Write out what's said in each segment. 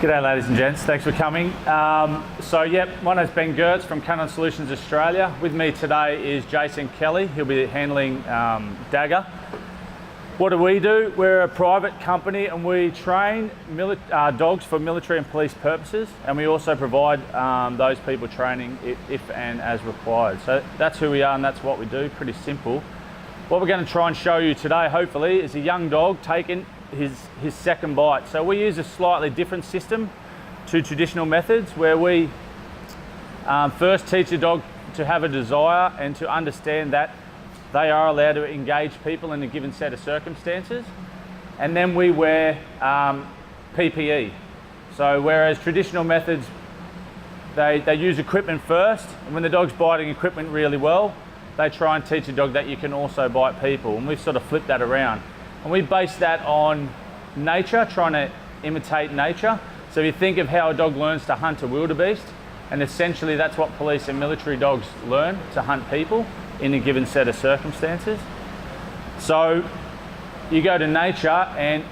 G'day ladies and gents, thanks for coming. My name's Ben Gertz from K9 Solutions Australia. With me today is Jason Kelly. He'll be handling Dagger. What do? We're a private company and we train dogs for military and police purposes, and we also provide those people training if and as required. So that's who we are and that's what we do, pretty simple. What we're going to try and show you today, hopefully, is a young dog taking his second bite. So we use a slightly different system to traditional methods, where we first teach a dog to have a desire and to understand that they are allowed to engage people in a given set of circumstances. And then we wear PPE. So whereas traditional methods, they use equipment first, and when the dog's biting equipment really well, they try and teach a dog that you can also bite people. And we've sort of flipped that around. And we base that on nature, trying to imitate nature. So if you think of how a dog learns to hunt a wildebeest, and essentially that's what police and military dogs learn, to hunt people in a given set of circumstances. So you go to nature, and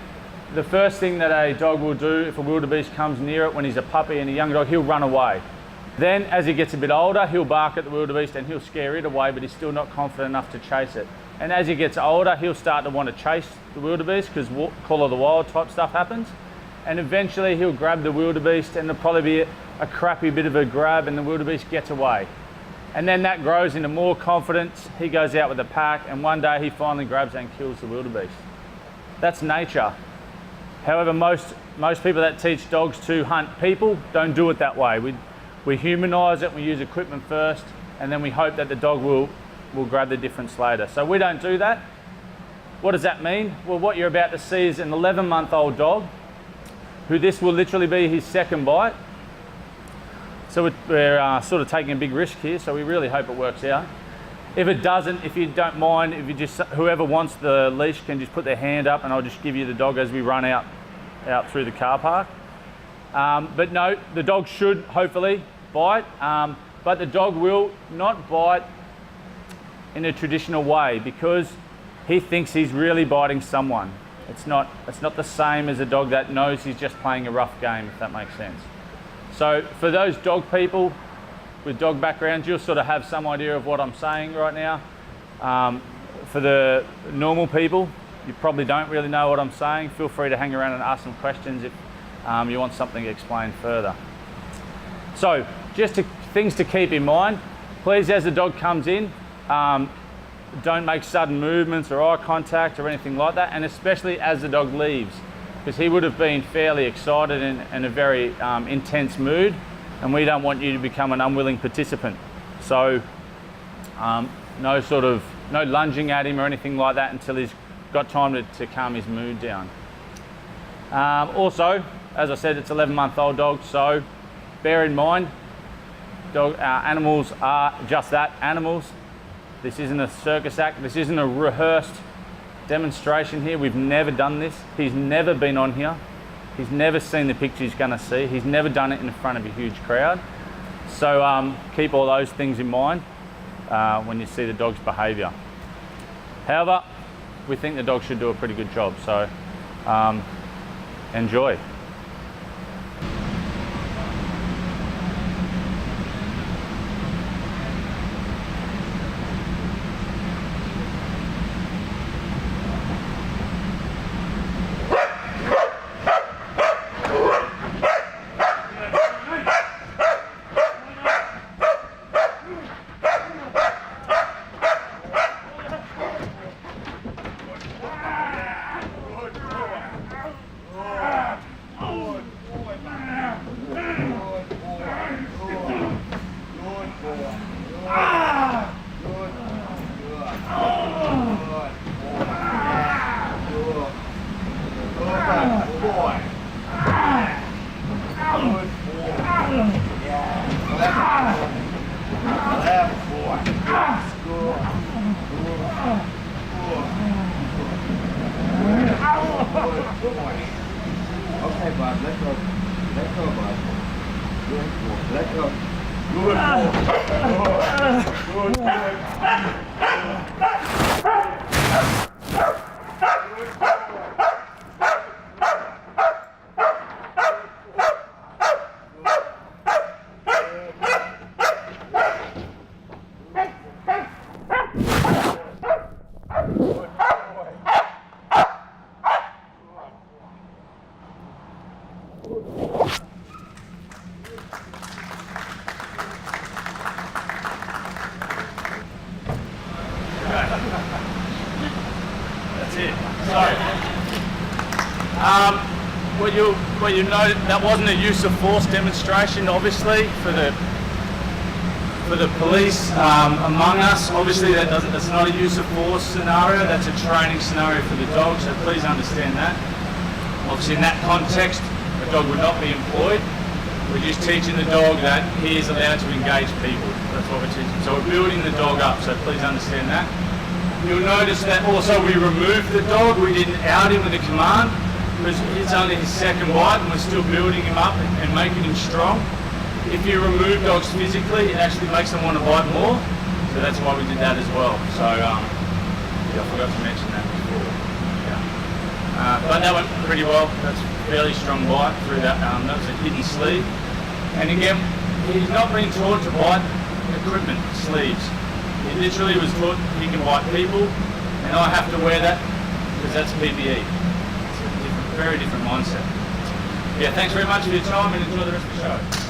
the first thing that a dog will do if a wildebeest comes near it when he's a puppy and a young dog, he'll run away. Then as he gets a bit older, he'll bark at the wildebeest and he'll scare it away, but he's still not confident enough to chase it. And as he gets older, he'll start to want to chase the wildebeest because call of the wild type stuff happens. And eventually he'll grab the wildebeest, and it'll probably be a crappy bit of a grab, and the wildebeest gets away. And then that grows into more confidence. He goes out with a pack, and one day he finally grabs and kills the wildebeest. That's nature. However, most people that teach dogs to hunt people don't do it that way. We humanise it, we use equipment first, and then we hope that the dog will grab the difference later. So we don't do that. What does that mean? Well, what you're about to see is an 11-month-old dog, who this will literally be his second bite. So we're sort of taking a big risk here, so we really hope it works out. If it doesn't, if you don't mind, whoever wants the leash can just put their hand up, and I'll just give you the dog as we run out through the car park. But no, the dog should hopefully bite, but the dog will not bite in a traditional way because he thinks he's really biting someone. It's not the same as a dog that knows he's just playing a rough game, if that makes sense. So for those dog people with dog backgrounds, you'll sort of have some idea of what I'm saying right now. For the normal people, you probably don't really know what I'm saying. Feel free to hang around and ask some questions if you want something explained further. So just things to keep in mind. Please, as the dog comes in, don't make sudden movements or eye contact or anything like that, and especially as the dog leaves, because he would have been fairly excited and in a very intense mood, and we don't want you to become an unwilling participant. So no lunging at him or anything like that until he's got time to calm his mood down. Also, as I said, it's an 11-month-old dog, so bear in mind, animals are just that, animals. This isn't a circus act. This isn't a rehearsed demonstration here. We've never done this. He's never been on here. He's never seen the picture he's going to see. He's never done it in front of a huge crowd. So keep all those things in mind when you see the dog's behaviour. However, we think the dog should do a pretty good job. So enjoy. Okay, bud, let go. Let go, bud. Good boy. Let go. Good boy. Good boy. it. So, what you know, that wasn't a use of force demonstration, obviously, for the police among us. Obviously, that's not a use of force scenario. That's a training scenario for the dog. So please understand that. Obviously, in that context, the dog would not be employed. We're just teaching the dog that he is allowed to engage people. That's what we're teaching. So we're building the dog up, so please understand that. You'll notice that also we removed the dog. We didn't out him with a command because it's only his second bite and we're still building him up and making him strong. If you remove dogs physically, it actually makes them want to bite more. So that's why we did that as well. So yeah, I forgot to mention that before. Yeah. But that went pretty well. That's a fairly strong bite through that. That was a hidden sleeve. And again, he's not being taught to bite equipment, sleeves. He literally was taught he can bite people, and I have to wear that because that's PPE. It's a very different mindset. Yeah, thanks very much for your time and enjoy the rest of the show.